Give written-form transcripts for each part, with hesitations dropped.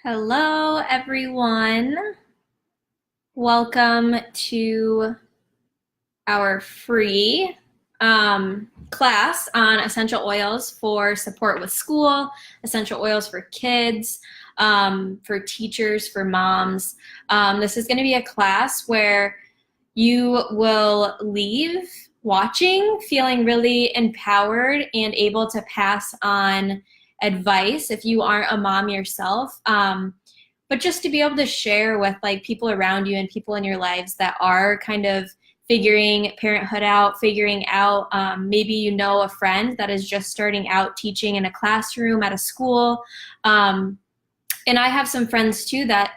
Hello, everyone. Welcome to our free class on essential oils for support with school, essential oils for kids, for teachers, for moms. This is going to be a class where you will leave watching feeling really empowered and able to pass on advice if you aren't a mom yourself. But just to be able to share with like people around you and people in your lives that are kind of figuring parenthood out, figuring out maybe you know a friend that is just starting out teaching in a classroom at a school. And I have some friends too that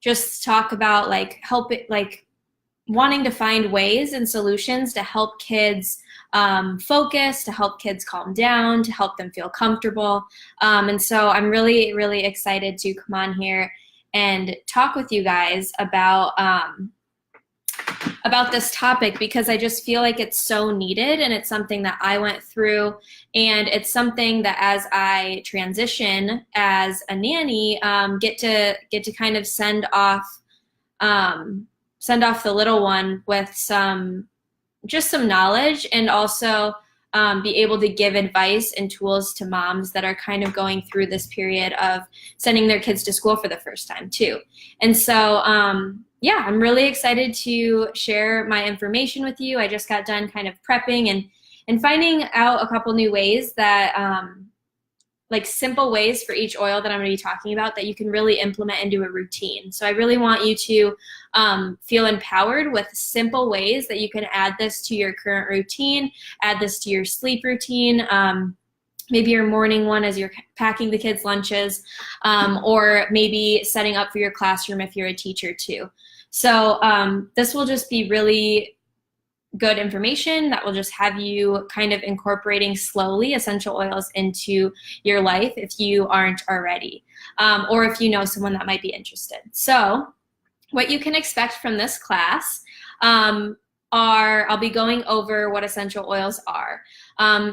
just talk about like help it, like wanting to find ways and solutions to help kids focus, to help kids calm down, to help them feel comfortable. And so I'm really, really excited to come on here and talk with you guys about this topic because I just feel like it's so needed and it's something that I went through, and it's something that as I transition as a nanny, get to kind of send off the little one with some knowledge, and also be able to give advice and tools to moms that are kind of going through this period of sending their kids to school for the first time too. And so yeah, I'm really excited to share my information with you. I just got done kind of prepping and finding out a couple new ways that like simple ways for each oil that I'm going to be talking about that you can really implement into a routine. So I really want you to feel empowered with simple ways that you can add this to your current routine, add this to your sleep routine, maybe your morning one as you're packing the kids' lunches, or maybe setting up for your classroom if you're a teacher too. So this will just be really good information that will just have you kind of incorporating slowly essential oils into your life if you aren't already, or if you know someone that might be interested. So what you can expect from this class I'll be going over what essential oils are.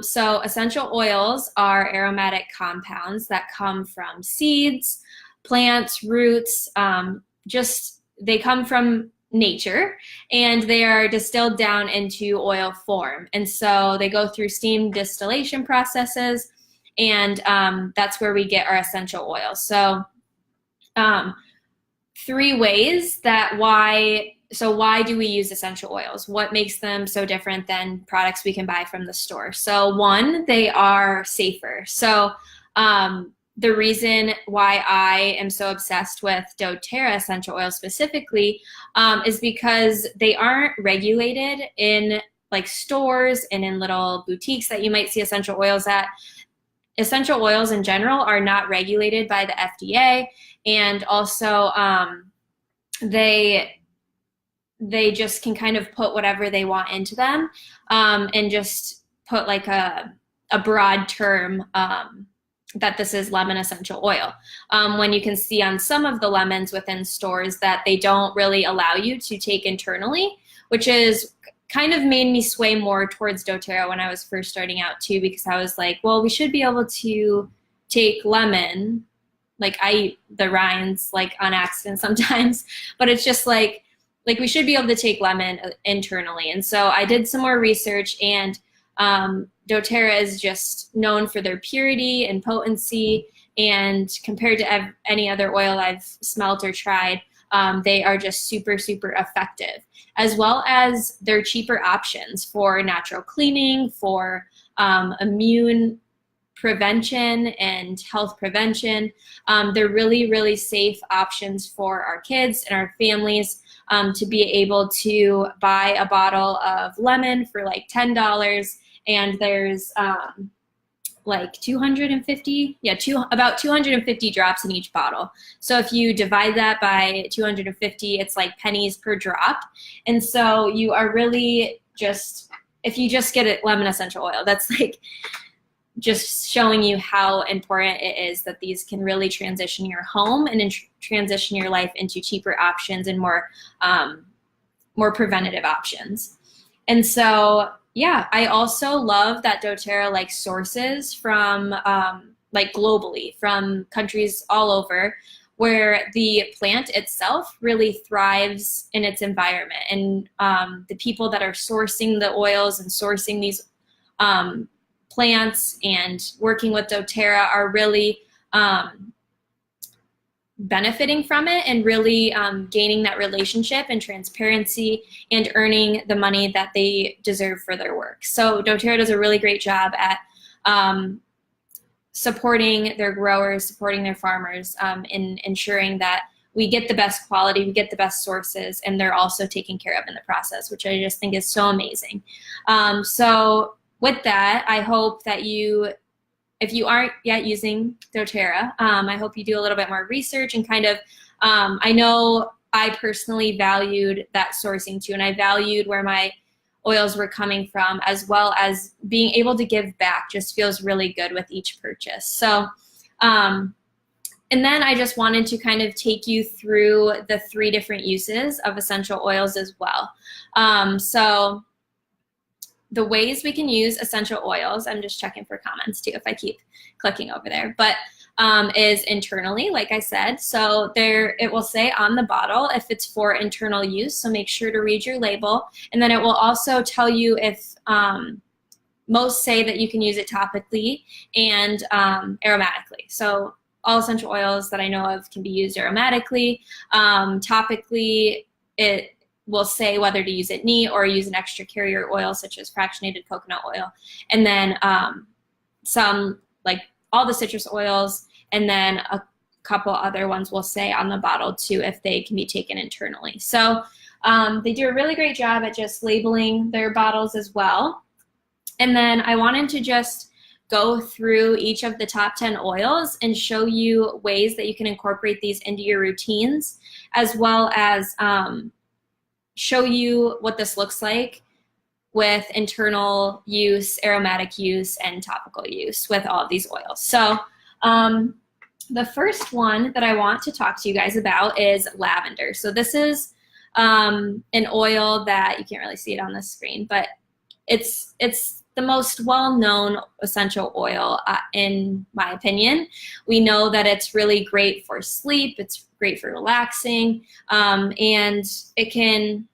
So essential oils are aromatic compounds that come from seeds, plants, roots, they come from nature, and they are distilled down into oil form. And so they go through steam distillation processes, and that's where we get our essential oils. So three ways that why do we use essential oils? What makes them so different than products we can buy from the store? So one, they are safer. So the reason why I am so obsessed with doTERRA essential oils specifically is because they aren't regulated in like stores and in little boutiques that you might see essential oils at. Essential oils in general are not regulated by the FDA, and also they just can kind of put whatever they want into them, and just put like a broad term that this is lemon essential oil, when you can see on some of the lemons within stores that they don't really allow you to take internally, which is kind of made me sway more towards doTERRA when I was first starting out too, because I was like, well, we should be able to take lemon, like I eat the rinds like on accident sometimes, but it's just like we should be able to take lemon internally. And so I did some more research, and doTERRA is just known for their purity and potency, and compared to any other oil I've smelt or tried, they are just super, super effective, as well as they're cheaper options for natural cleaning, for immune prevention and health prevention. They're really, really safe options for our kids and our families to be able to buy a bottle of lemon for like $10. And there's like 250, about 250 drops in each bottle. So if you divide that by 250, it's like pennies per drop. And so you are really just, if you just get a lemon essential oil, that's like just showing you how important it is that these can really transition your home and transition your life into cheaper options and more preventative options. And so yeah, I also love that doTERRA like sources from like globally from countries all over, where the plant itself really thrives in its environment. And the people that are sourcing the oils and sourcing these plants and working with doTERRA are really benefiting from it and really gaining that relationship and transparency and earning the money that they deserve for their work. So doTERRA does a really great job at supporting their growers, supporting their farmers, in ensuring that we get the best quality, we get the best sources, and they're also taken care of in the process, which I just think is so amazing. So with that, I hope that if you aren't yet using doTERRA, I hope you do a little bit more research and kind of, I know I personally valued that sourcing too, and I valued where my oils were coming from, as well as being able to give back just feels really good with each purchase. So, and then I just wanted to kind of take you through the 3 different uses of essential oils as well. So the ways we can use essential oils, I'm just checking for comments too if I keep clicking over there, but is internally, like I said. So there, it will say on the bottle if it's for internal use, so make sure to read your label. And then it will also tell you if, most say that you can use it topically and aromatically. So all essential oils that I know of can be used aromatically. Topically, it will say whether to use it neat or use an extra carrier oil such as fractionated coconut oil. And then some, like all the citrus oils, and then a couple other ones will say on the bottle too if they can be taken internally. So they do a really great job at just labeling their bottles as well. And then I wanted to just go through each of the top 10 oils and show you ways that you can incorporate these into your routines, as well as show you what this looks like with internal use, aromatic use, and topical use with all of these oils. So the first one that I want to talk to you guys about is lavender. So this is an oil that, you can't really see it on the screen, but it's the most well-known essential oil in my opinion. We know that it's really great for sleep, it's great for relaxing, and it can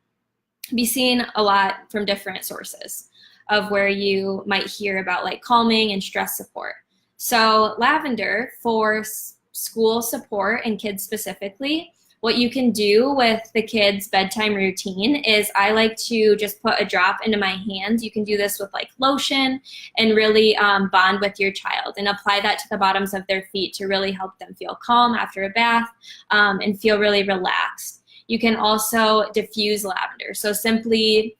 be seen a lot from different sources of where you might hear about like calming and stress support. So lavender for school support and kids specifically, what you can do with the kids' bedtime routine is I like to just put a drop into my hand. You can do this with like lotion and really bond with your child and apply that to the bottoms of their feet to really help them feel calm after a bath and feel really relaxed. You can also diffuse lavender. So simply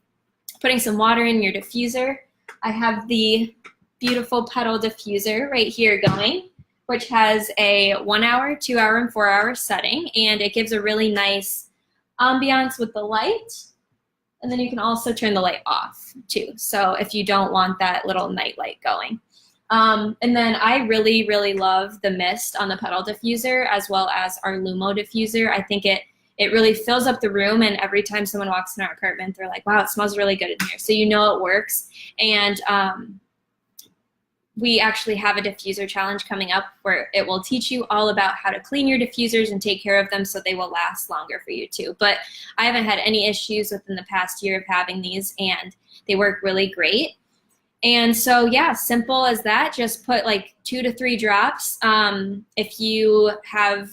putting some water in your diffuser. I have the beautiful petal diffuser right here going, which has a 1 hour, 2 hour, and 4 hour setting, and it gives a really nice ambiance with the light. And then you can also turn the light off too, so if you don't want that little night light going. And then I really, really love the mist on the petal diffuser, as well as our Lumo diffuser. I think it really fills up the room, and every time someone walks in our apartment, they're like, wow, it smells really good in here. So you know it works. And we actually have a diffuser challenge coming up where it will teach you all about how to clean your diffusers and take care of them so they will last longer for you too. But I haven't had any issues within the past year of having these, and they work really great. And so yeah, simple as that. Just put like 2 to 3 drops. If you have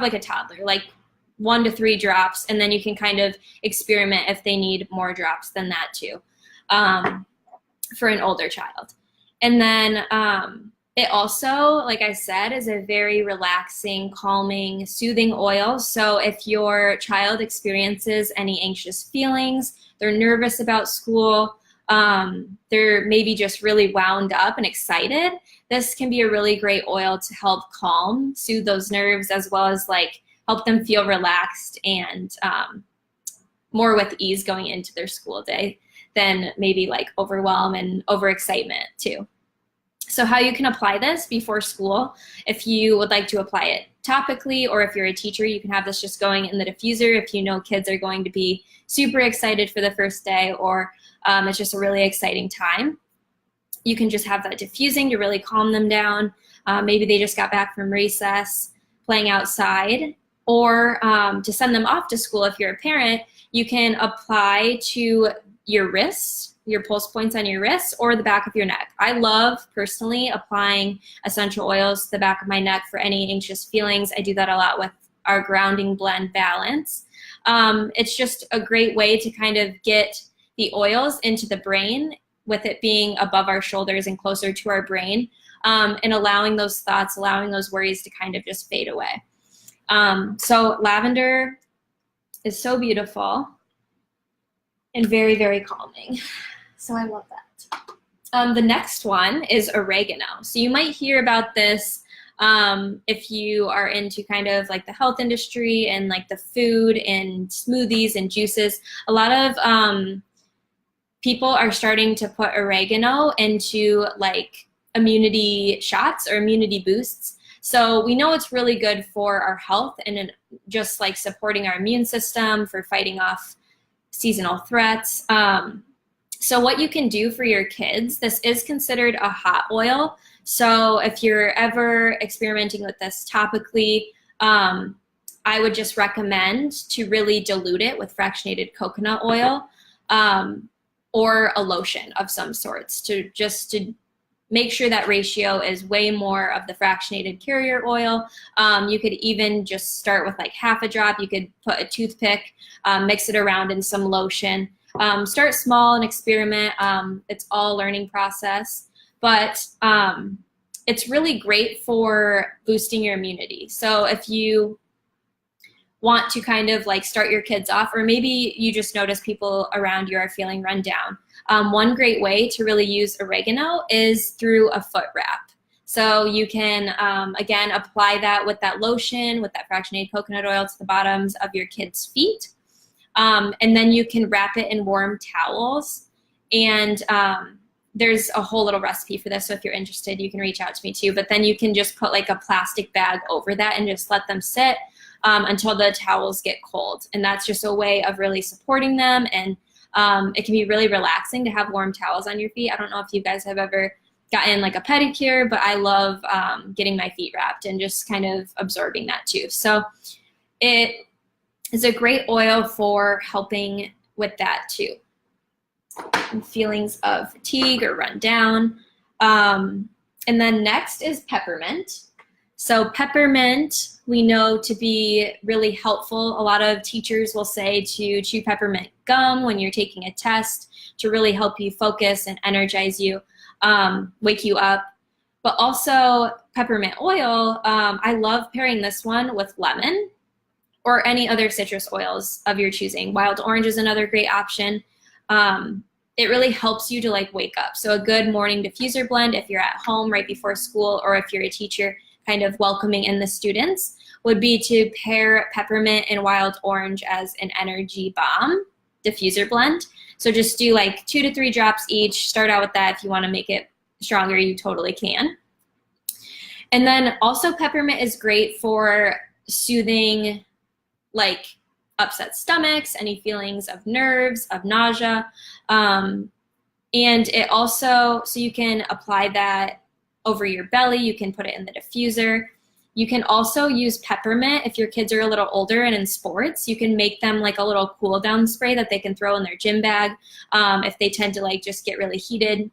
like a toddler, like 1 to 3 drops, and then you can kind of experiment if they need more drops than that too. For an older child. And then it also, like I said, is a very relaxing, calming, soothing oil. So if your child experiences any anxious feelings, they're nervous about school, they're maybe just really wound up and excited, this can be a really great oil to help calm, soothe those nerves, as well as like help them feel relaxed and more with ease going into their school day than maybe like overwhelm and overexcitement too. So how you can apply this before school, if you would like to apply it topically, or if you're a teacher, you can have this just going in the diffuser if you know kids are going to be super excited for the first day, or it's just a really exciting time. You can just have that diffusing to really calm them down. Maybe they just got back from recess playing outside. Or to send them off to school, if you're a parent, you can apply to your wrists, your pulse points on your wrists, or the back of your neck. I love personally applying essential oils to the back of my neck for any anxious feelings. I do that a lot with our grounding blend Balance. It's just a great way to kind of get the oils into the brain, with it being above our shoulders and closer to our brain, and allowing those thoughts, allowing those worries to kind of just fade away. So lavender is so beautiful and very, very calming. So I love that. The next one is oregano. So you might hear about this if you are into kind of like the health industry and like the food and smoothies and juices. A lot of people are starting to put oregano into like immunity shots or immunity boosts. So we know it's really good for our health and just like supporting our immune system, for fighting off seasonal threats. So what you can do for your kids, this is considered a hot oil. So if you're ever experimenting with this topically, I would just recommend to really dilute it with fractionated coconut oil, or a lotion of some sorts, to make sure that ratio is way more of the fractionated carrier oil. You could even just start with like half a drop. You could put a toothpick, mix it around in some lotion. Start small and experiment. It's all a learning process, but it's really great for boosting your immunity. So if you want to kind of like start your kids off, or maybe you just notice people around you are feeling run down, one great way to really use oregano is through a foot wrap. So you can, again, apply that with that lotion, with that fractionated coconut oil to the bottoms of your kids' feet. And then you can wrap it in warm towels. And there's a whole little recipe for this, so if you're interested, you can reach out to me too. But then you can just put like a plastic bag over that and just let them sit until the towels get cold. And that's just a way of really supporting them. And it can be really relaxing to have warm towels on your feet. I don't know if you guys have ever gotten like a pedicure, but I love getting my feet wrapped and just kind of absorbing that too. So it is a great oil for helping with that too. And feelings of fatigue or run down. And then next is peppermint. So peppermint we know to be really helpful. A lot of teachers will say to chew peppermint gum when you're taking a test to really help you focus and energize you, wake you up. But also peppermint oil, I love pairing this one with lemon or any other citrus oils of your choosing. Wild orange is another great option. It really helps you to like wake up. So a good morning diffuser blend, if you're at home right before school, or if you're a teacher kind of welcoming in the students, would be to pair peppermint and wild orange as an energy bomb diffuser blend. So just do like 2 to 3 drops each. Start out with that. If you want to make it stronger, you totally can. And then also peppermint is great for soothing like upset stomachs, any feelings of nerves, of nausea. And it also, so you can apply that over your belly. You can put it in the diffuser. You can also use peppermint if your kids are a little older and in sports. You can make them like a little cool down spray that they can throw in their gym bag if they tend to like just get really heated.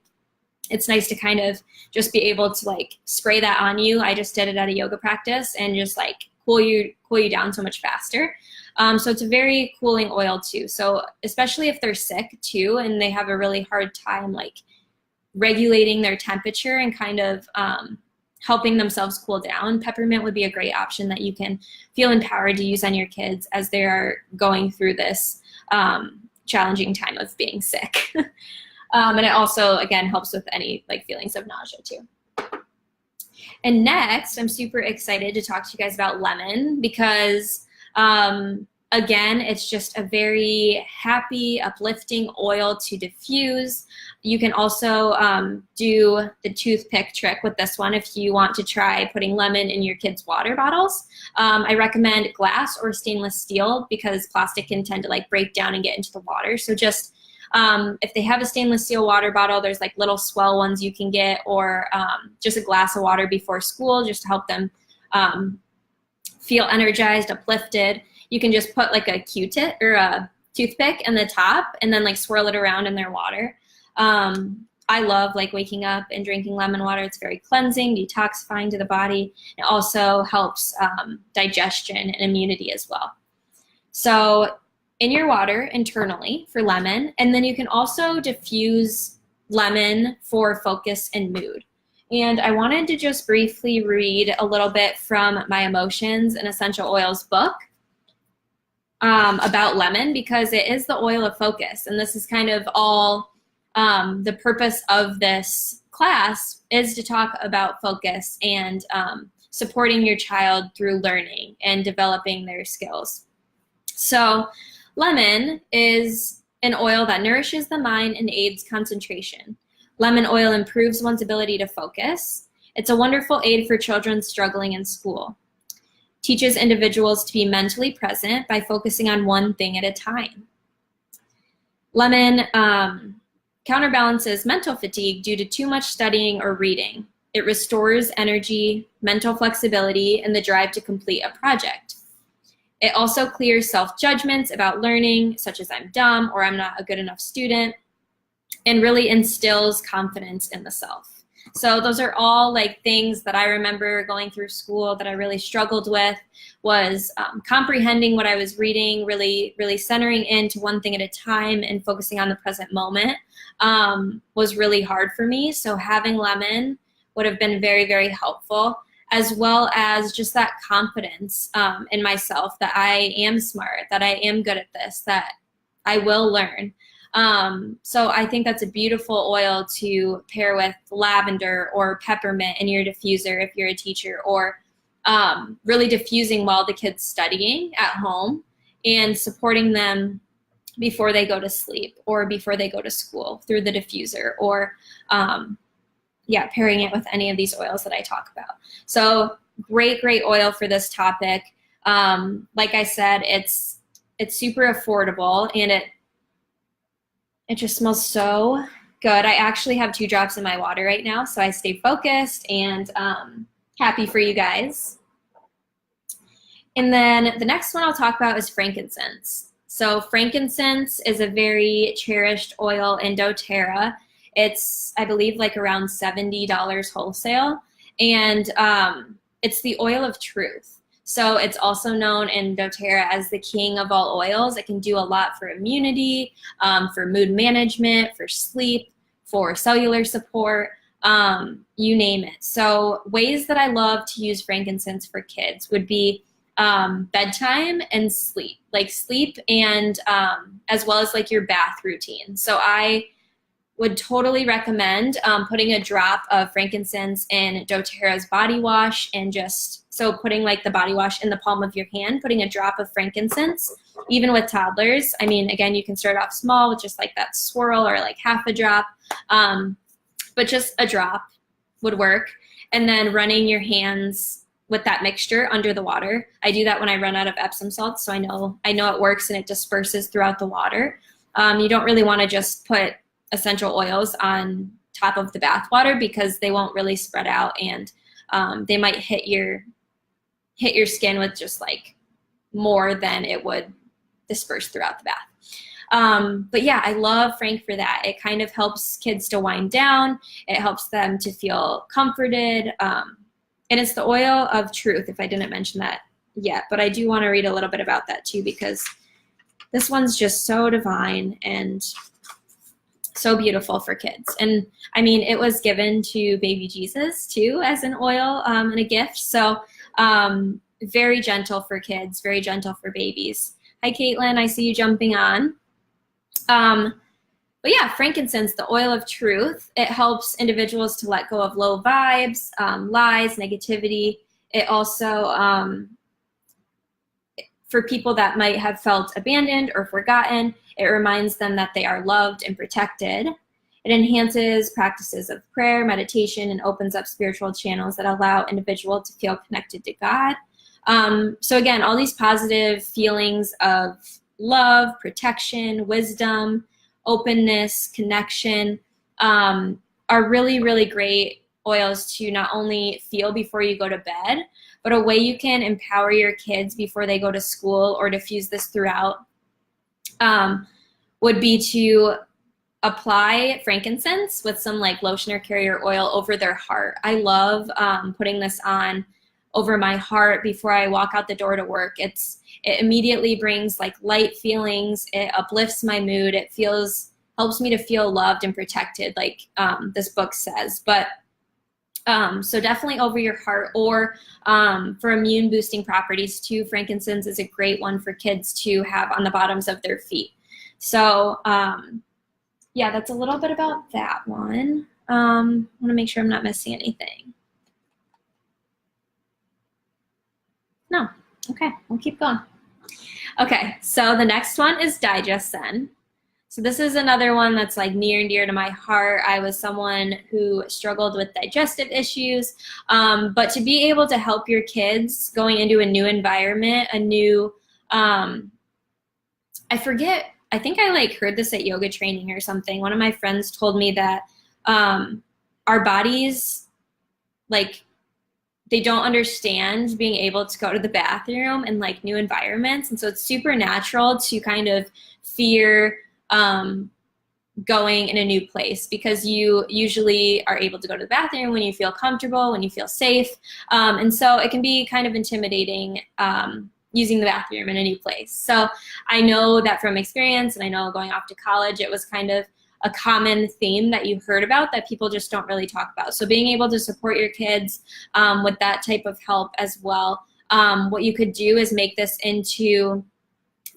It's nice to kind of just be able to like spray that on you. I just did it at a yoga practice and just like cool you down so much faster. So it's a very cooling oil too. So especially if they're sick too and they have a really hard time like regulating their temperature and kind of helping themselves cool down, peppermint would be a great option that you can feel empowered to use on your kids as they are going through this challenging time of being sick. And it also, again, helps with any like feelings of nausea too. And next, I'm super excited to talk to you guys about lemon because, again, it's just a very happy, uplifting oil to diffuse. You can also do the toothpick trick with this one if you want to try putting lemon in your kids' water bottles. I recommend glass or stainless steel because plastic can tend to like break down and get into the water. So just If they have a stainless steel water bottle, there's like little Swell ones you can get, or just a glass of water before school just to help them feel energized, uplifted. You can just put like a Q-tip or a toothpick in the top and then like swirl it around in their water. I love like waking up and drinking lemon water. It's very cleansing, detoxifying to the body. It also helps digestion and immunity as well. So in your water internally for lemon, and then you can also diffuse lemon for focus and mood. And I wanted to just briefly read a little bit from My Emotions and Essential Oils book about lemon, because it is the oil of focus. And this is kind of all the purpose of this class is to talk about focus and supporting your child through learning and developing their skills. So lemon is an oil that nourishes the mind and aids concentration. Lemon oil improves one's ability to focus. It's a wonderful aid for children struggling in school. Teaches individuals to be mentally present by focusing on one thing at a time. Lemon counterbalances mental fatigue due to too much studying or reading. It restores energy, mental flexibility, and the drive to complete a project. It also clears self-judgments about learning, such as I'm dumb or I'm not a good enough student, and really instills confidence in the self. So those are all like things that I remember going through school that I really struggled with, was comprehending what I was reading, really centering into one thing at a time and focusing on the present moment was really hard for me. So having lemon would have been very, very helpful, as well as just that confidence in myself that I am smart, that I am good at this, that I will learn. So I think that's a beautiful oil to pair with lavender or peppermint in your diffuser if you're a teacher, or really diffusing while the kid's studying at home and supporting them before they go to sleep or before they go to school through the diffuser, or pairing it with any of these oils that I talk about. So great oil for this topic. Like I said, it's super affordable, and it just smells so good. I actually have 2 drops in my water right now, so I stay focused and happy for you guys. And then the next one I'll talk about is frankincense. So frankincense is a very cherished oil in doTERRA. It's, I believe, like around $70 wholesale, and it's the oil of truth. So it's also known in doTERRA as the king of all oils. It can do a lot for immunity, for mood management, for sleep, for cellular support, you name it. So ways that I love to use frankincense for kids would be bedtime and sleep, and as well as like your bath routine. So I would totally recommend putting a drop of frankincense in doTERRA's body wash, and so putting like the body wash in the palm of your hand, putting a drop of frankincense, even with toddlers. I mean, again, you can start off small with just like that swirl or like half a drop, but just a drop would work. And then running your hands with that mixture under the water. I do that when I run out of Epsom salts, so I know it works and it disperses throughout the water. You don't really want to just put essential oils on top of the bath water, because they won't really spread out, and they might hit your skin with just like more than it would disperse throughout the bath. But yeah, I love Frank for that. It kind of helps kids to wind down. It helps them to feel comforted. And it's the oil of truth, if I didn't mention that yet. But I do want to read a little bit about that too, because this one's just so divine and so beautiful for kids. And I mean, it was given to baby Jesus too as an oil and a gift. So very gentle for kids, very gentle for babies. Hi, Caitlin, I see you jumping on. But yeah, frankincense, the oil of truth, it helps individuals to let go of low vibes, lies, negativity. It also, for people that might have felt abandoned or forgotten, it reminds them that they are loved and protected. It enhances practices of prayer, meditation, and opens up spiritual channels that allow individuals to feel connected to God. So again, all these positive feelings of love, protection, wisdom openness, connection, are really, really great oils to not only feel before you go to bed, but a way you can empower your kids before they go to school or diffuse this throughout would be to apply frankincense with some like lotion or carrier oil over their heart. I love putting this on over my heart before I walk out the door to work. It immediately brings like light feelings. It uplifts my mood. It helps me to feel loved and protected, like this book says. But so definitely over your heart, or for immune boosting properties too, frankincense is a great one for kids to have on the bottoms of their feet. So yeah, that's a little bit about that one. I want to make sure I'm not missing anything. No. Okay, we'll keep going. Okay, so the next one is Digesten. So this is another one that's like near and dear to my heart. I was someone who struggled with digestive issues, but to be able to help your kids going into a new environment, a new, I think I like heard this at yoga training or something. One of my friends told me that our bodies, like, they don't understand being able to go to the bathroom in like new environments. And so it's super natural to kind of fear going in a new place, because you usually are able to go to the bathroom when you feel comfortable, when you feel safe. And so it can be kind of intimidating using the bathroom in a new place. So I know that from experience, and I know going off to college, it was kind of a common theme that you heard about that people just don't really talk about. So being able to support your kids with that type of help as well. What you could do is make this into,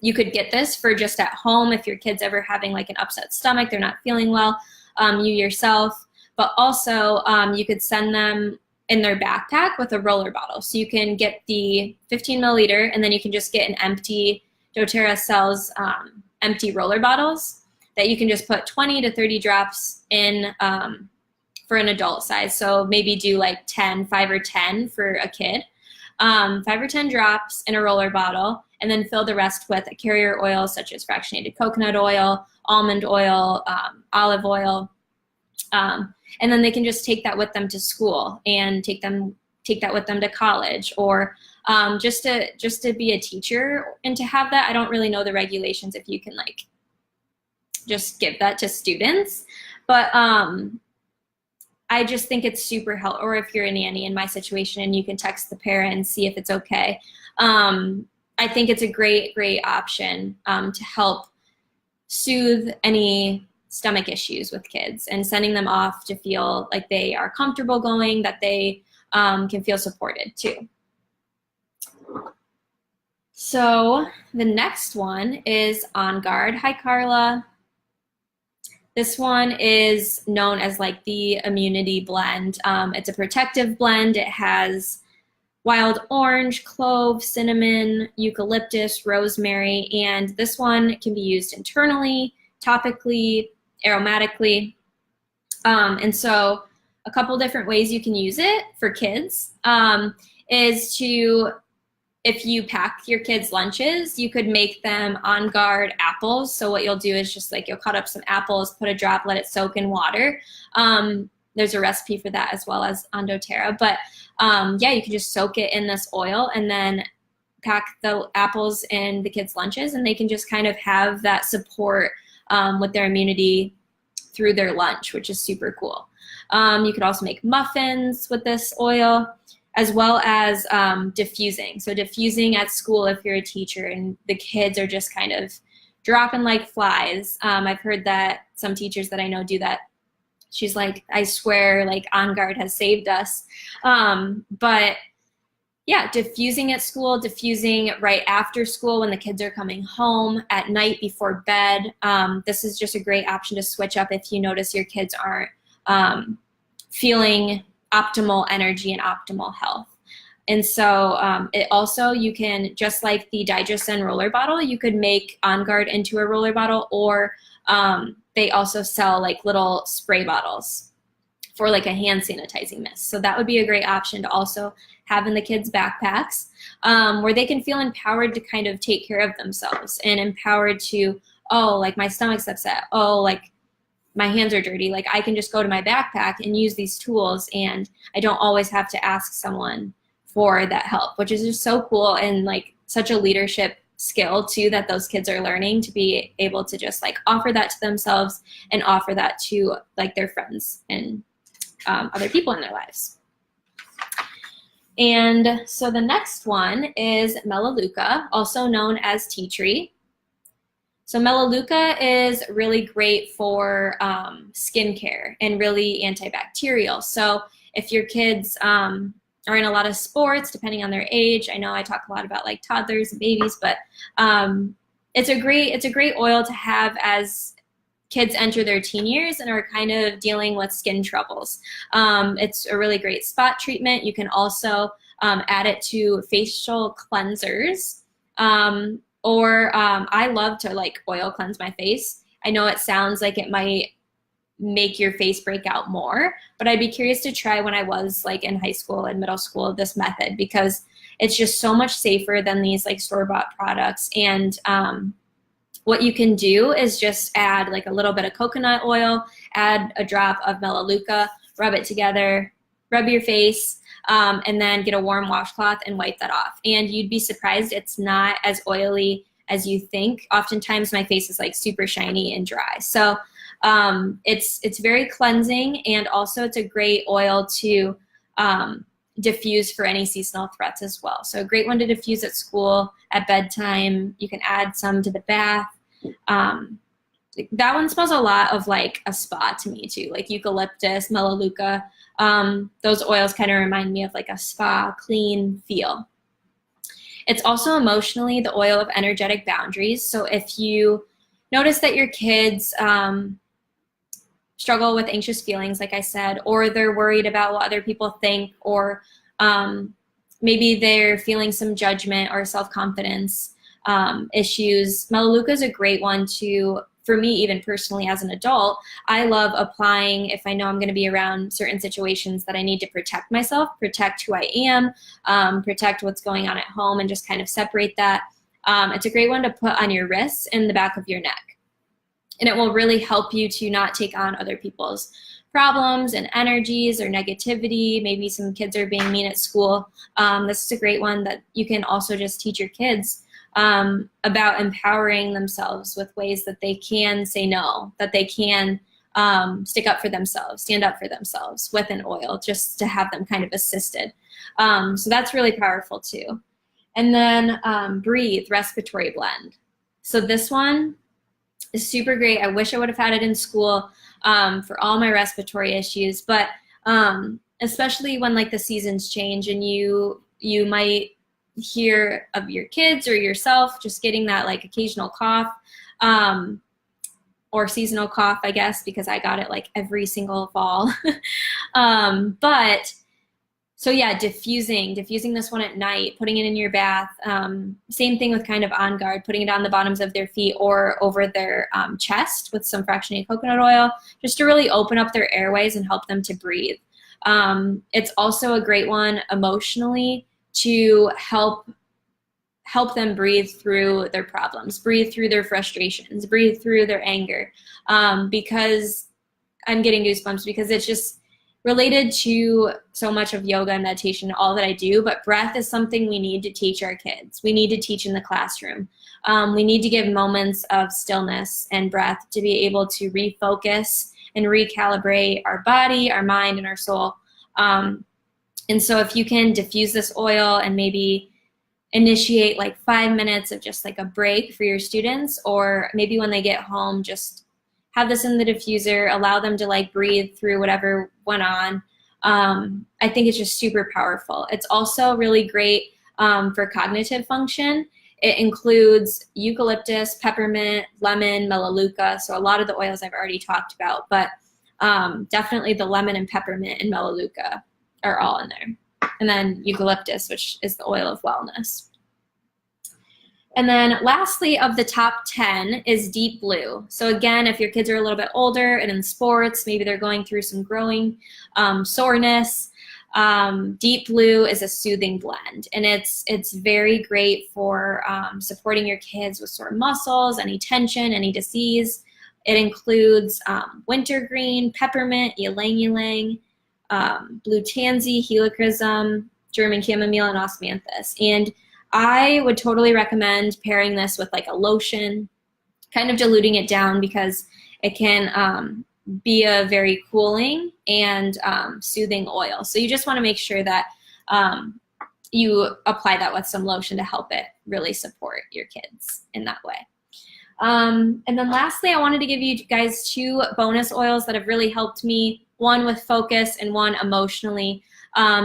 you could get this for just at home if your kid's ever having like an upset stomach, they're not feeling well, you yourself, but also you could send them in their backpack with a roller bottle. So you can get the 15 milliliter, and then you can just get an empty, doTERRA sells empty roller bottles that you can just put 20 to 30 drops in for an adult size. So maybe do like 5 or 10 for a kid. 5 or 10 drops in a roller bottle, and then fill the rest with a carrier oil such as fractionated coconut oil, almond oil, olive oil. And then they can just take that with them to school and take that with them to college, or just to be a teacher and to have that. I don't really know the regulations if you can like just give that to students, but I just think it's super helpful. Or if you're a nanny in my situation and you can text the parent and see if it's okay. I think it's a great option to help soothe any stomach issues with kids, and sending them off to feel like they are comfortable going, that they can feel supported too. So the next one is On Guard. Hi, Carla. This one is known as like the immunity blend. It's a protective blend. It has wild orange, clove, cinnamon, eucalyptus, rosemary, and this one can be used internally, topically, aromatically. And so a couple different ways you can use it for kids is to, if you pack your kids' lunches, you could make them On Guard apples. So what you'll do is just like you'll cut up some apples, put a drop, let it soak in water. There's a recipe for that as well as on doTERRA. But yeah, you can just soak it in this oil and then pack the apples in the kids' lunches, and they can just kind of have that support with their immunity through their lunch, which is super cool. You could also make muffins with this oil, as well as diffusing. So diffusing at school if you're a teacher and the kids are just kind of dropping like flies. I've heard that some teachers that I know do that. She's like, I swear, like On Guard has saved us. But yeah, diffusing at school, diffusing right after school when the kids are coming home, at night before bed. This is just a great option to switch up if you notice your kids aren't feeling optimal energy and optimal health. And so it also, you can, just like the Digesten roller bottle, you could make On Guard into a roller bottle, or they also sell like little spray bottles for like a hand sanitizing mist. So that would be a great option to also have in the kids' backpacks, where they can feel empowered to kind of take care of themselves and empowered to oh, like my stomach's upset, oh, like my hands are dirty, like I can just go to my backpack and use these tools, and I don't always have to ask someone for that help, which is just so cool, and like such a leadership skill too that those kids are learning, to be able to just like offer that to themselves and offer that to like their friends and other people in their lives. And so the next one is Melaleuca, also known as tea tree. So Melaleuca is really great for skincare and really antibacterial. So if your kids are in a lot of sports, depending on their age, I know I talk a lot about like toddlers and babies, but it's a great oil to have as kids enter their teen years and are kind of dealing with skin troubles. It's a really great spot treatment. You can also add it to facial cleansers. I love to like oil cleanse my face. I know it sounds like it might make your face break out more, but I'd be curious to try when I was like in high school and middle school, this method, because it's just so much safer than these like store-bought products. And what you can do is just add like a little bit of coconut oil, add a drop of Melaleuca, rub it together, rub your face, and then get a warm washcloth and wipe that off. And you'd be surprised it's not as oily as you think. Oftentimes my face is like super shiny and dry. So it's very cleansing, and also it's a great oil to diffuse for any seasonal threats as well. So a great one to diffuse at school, at bedtime. You can add some to the bath. That one smells a lot of like a spa to me too, like eucalyptus, Melaleuca. Those oils kind of remind me of like a spa, clean feel. It's also emotionally the oil of energetic boundaries. So if you notice that your kids struggle with anxious feelings, like I said, or they're worried about what other people think, or maybe they're feeling some judgment or self-confidence issues, Melaleuca is a great one to, for me, even personally as an adult, I love applying if I know I'm going to be around certain situations that I need to protect myself, protect who I am, protect what's going on at home, and just kind of separate that. It's a great one to put on your wrists and the back of your neck. And it will really help you to not take on other people's problems and energies or negativity. Maybe some kids are being mean at school. This is a great one that you can also just teach your kids about empowering themselves with ways that they can say no, that they can stick up for themselves, stand up for themselves with an oil, just to have them kind of assisted. So that's really powerful too. And then Breathe Respiratory Blend. So this one is super great. I wish I would have had it in school for all my respiratory issues, but especially when like the seasons change and you might hear of your kids or yourself just getting that like occasional cough or seasonal cough, I guess, because I got it like every single fall. But so yeah, diffusing this one at night, putting it in your bath. Same thing with kind of On Guard, putting it on the bottoms of their feet or over their chest with some fractionated coconut oil, just to really open up their airways and help them to breathe. It's also a great one emotionally to help them breathe through their problems, breathe through their frustrations, breathe through their anger. Because I'm getting goosebumps because it's just related to so much of yoga and meditation, all that I do, but breath is something we need to teach our kids. We need to teach in the classroom. We need to give moments of stillness and breath to be able to refocus and recalibrate our body, our mind, and our soul. And so if you can diffuse this oil and maybe initiate like 5 minutes of just like a break for your students, or maybe when they get home, just have this in the diffuser, allow them to like breathe through whatever went on. I think it's just super powerful. It's also really great for cognitive function. It includes eucalyptus, peppermint, lemon, Melaleuca. So a lot of the oils I've already talked about, but definitely the lemon and peppermint and Melaleuca are all in there. And then eucalyptus, which is the oil of wellness. And then lastly of the top 10 is Deep Blue. So again, if your kids are a little bit older and in sports, maybe they're going through some growing soreness, Deep Blue is a soothing blend, and it's very great for supporting your kids with sore muscles, any tension, any disease. It includes wintergreen, peppermint, ylang ylang, blue tansy, helichrysum, German chamomile, and osmanthus. And I would totally recommend pairing this with like a lotion, kind of diluting it down because it can be a very cooling and soothing oil. So you just want to make sure that you apply that with some lotion to help it really support your kids in that way. And then lastly, I wanted to give you guys 2 bonus oils that have really helped me, one with focus and one emotionally,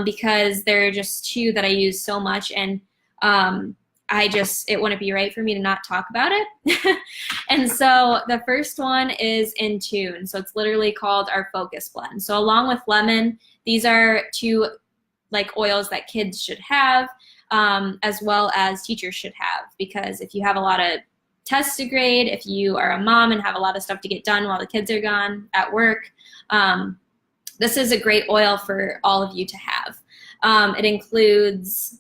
because they're just 2 that I use so much, and it wouldn't be right for me to not talk about it. And so the first one is Intune. So it's literally called our Focus Blend. So along with lemon, these are 2 like oils that kids should have, as well as teachers should have, because if you have a lot of tests to grade, if you are a mom and have a lot of stuff to get done while the kids are gone at work, this is a great oil for all of you to have. It includes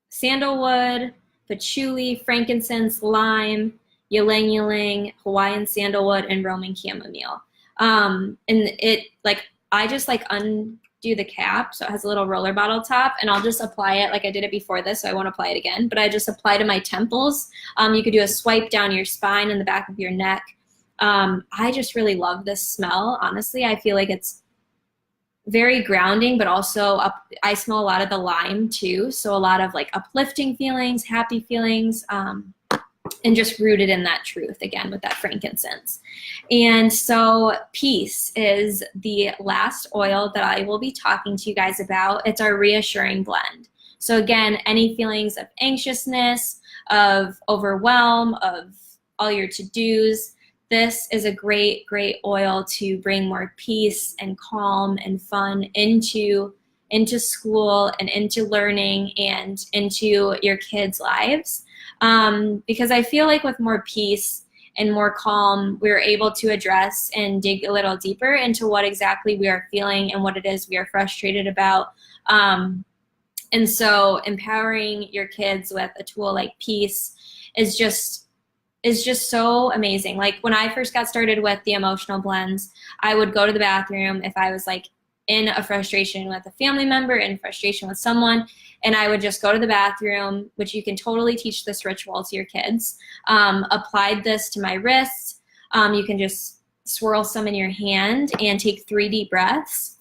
sandalwood, patchouli, frankincense, lime, ylang ylang, Hawaiian sandalwood, and Roman chamomile. And it, like, I just like undo the cap, so it has a little roller bottle top, and I'll just apply it like I did it before this, so I won't apply it again, but I just apply to my temples. You could do a swipe down your spine and the back of your neck. I just really love this smell. Honestly, I feel like it's very grounding, but also I smell a lot of the lime too, so a lot of like uplifting feelings, happy feelings, and just rooted in that truth again with that frankincense. And so peace is the last oil that I will be talking to you guys about. It's our reassuring blend. So again, any feelings of anxiousness, of overwhelm, of all your to-dos, this is a great, great oil to bring more peace and calm and fun into school and into learning and into your kids' lives. Because I feel like with more peace and more calm, we're able to address and dig a little deeper into what exactly we are feeling and what it is we are frustrated about. And so empowering your kids with a tool like peace is just so amazing. Like when I first got started with the emotional blends, I would go to the bathroom if I was like in a frustration with a family member, in frustration with someone, and I would just go to the bathroom, which you can totally teach this ritual to your kids. Applied this to my wrists. You can just swirl some in your hand and take 3 deep breaths.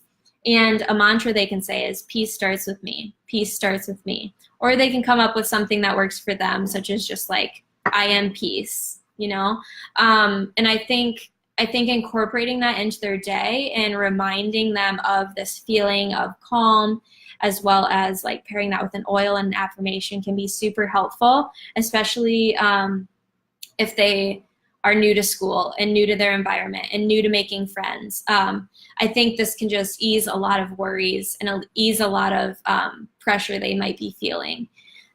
And a mantra they can say is, peace starts with me. Peace starts with me. Or they can come up with something that works for them, such as just like, I am peace, you know? And I think incorporating that into their day and reminding them of this feeling of calm, as well as like pairing that with an oil and an affirmation, can be super helpful, especially if they are new to school and new to their environment and new to making friends. I think this can just ease a lot of worries and ease a lot of pressure they might be feeling.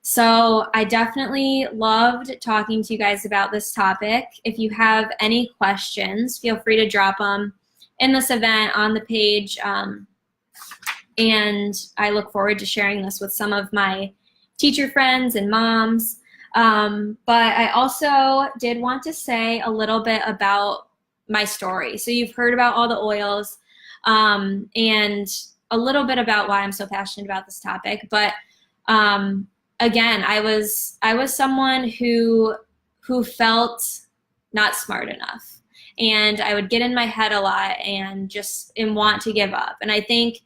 So I definitely loved talking to you guys about this topic. If you have any questions, feel free to drop them in this event on the page. And I look forward to sharing this with some of my teacher friends and moms. But I also did want to say a little bit about my story. So you've heard about all the oils and a little bit about why I'm so passionate about this topic. But again, I was someone who felt not smart enough, and I would get in my head a lot and want to give up. And I think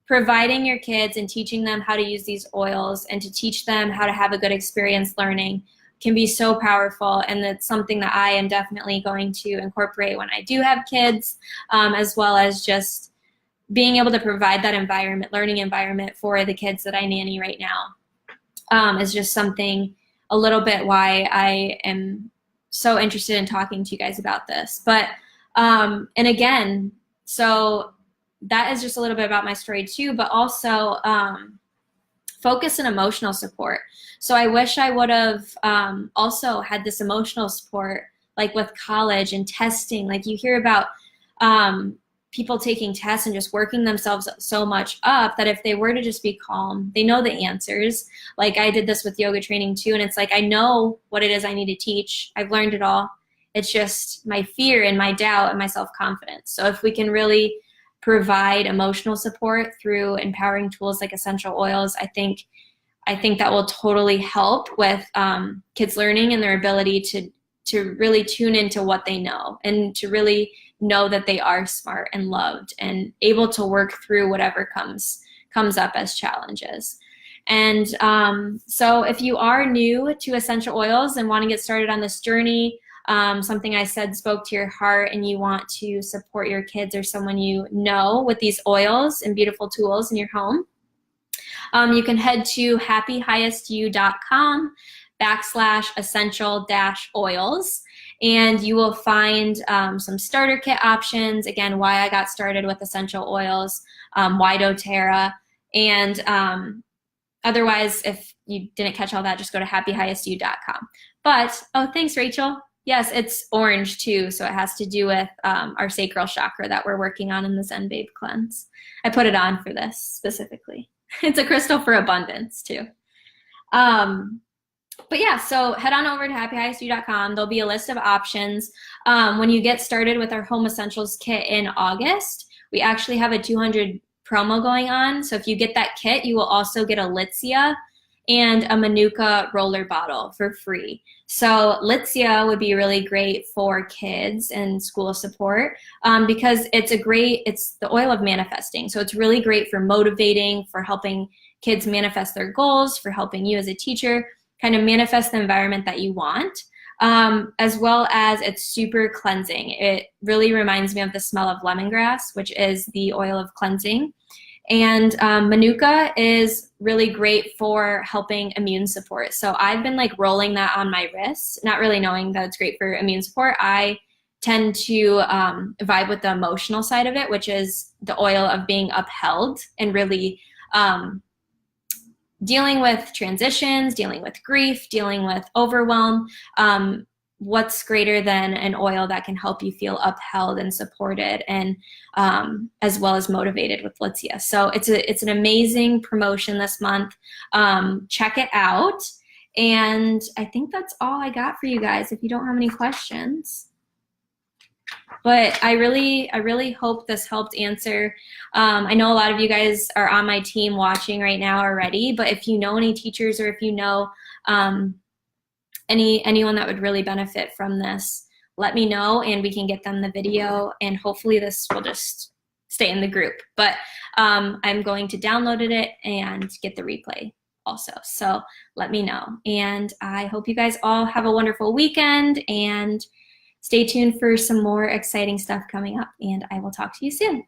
providing your kids and teaching them how to use these oils and to teach them how to have a good experience learning can be so powerful, and that's something that I am definitely going to incorporate when I do have kids, as well as just being able to provide that environment, learning environment for the kids that I nanny right now. Is just something a little bit why I am so interested in talking to you guys about this. But, and again, so that is just a little bit about my story too, but also focus and emotional support. So I wish I would have also had this emotional support, like with college and testing. Like you hear about people taking tests and just working themselves so much up that if they were to just be calm, they know the answers. Like I did this with yoga training too, and it's like I know what it is I need to teach. I've learned it all. It's just my fear and my doubt and my self-confidence. So if we can really provide emotional support through empowering tools like essential oils, I think that will totally help with kids learning and their ability to really tune into what they know and to really know that they are smart and loved and able to work through whatever comes up as challenges. And so if you are new to essential oils and want to get started on this journey, something I said spoke to your heart and you want to support your kids or someone you know with these oils and beautiful tools in your home, you can head to happyhighestedyou.com/essential-oils, and you will find some starter kit options. Again, why I got started with essential oils, why doTERRA, and otherwise, if you didn't catch all that, just go to happyhighestedyou.com. But, oh, thanks, Rachel. Yes, it's orange too, so it has to do with our sacral chakra that we're working on in the Zen Babe Cleanse. I put it on for this specifically. It's a crystal for abundance too. But yeah, so head on over to happyhighestedyou.com. There'll be a list of options. When you get started with our Home Essentials kit in August, we actually have a 200 promo going on. So if you get that kit, you will also get a Litsea and a Manuka roller bottle for free. So Litsea would be really great for kids and school support because it's the oil of manifesting. So it's really great for motivating, for helping kids manifest their goals, for helping you as a teacher kind of manifest the environment that you want, as well as it's super cleansing. It really reminds me of the smell of lemongrass, which is the oil of cleansing. And Manuka is really great for helping immune support. So I've been like rolling that on my wrists, not really knowing that it's great for immune support. I tend to vibe with the emotional side of it, which is the oil of being upheld and really dealing with transitions, dealing with grief, dealing with overwhelm. What's greater than an oil that can help you feel upheld and supported and as well as motivated with Litsea. So it's an amazing promotion this month. Check it out. And I think that's all I got for you guys if you don't have any questions. But I really hope this helped answer. I know a lot of you guys are on my team watching right now already, but if you know any teachers or if you know anyone that would really benefit from this, let me know and we can get them the video, and hopefully this will just stay in the group. But I'm going to download it and get the replay also. So let me know. And I hope you guys all have a wonderful weekend and stay tuned for some more exciting stuff coming up, and I will talk to you soon.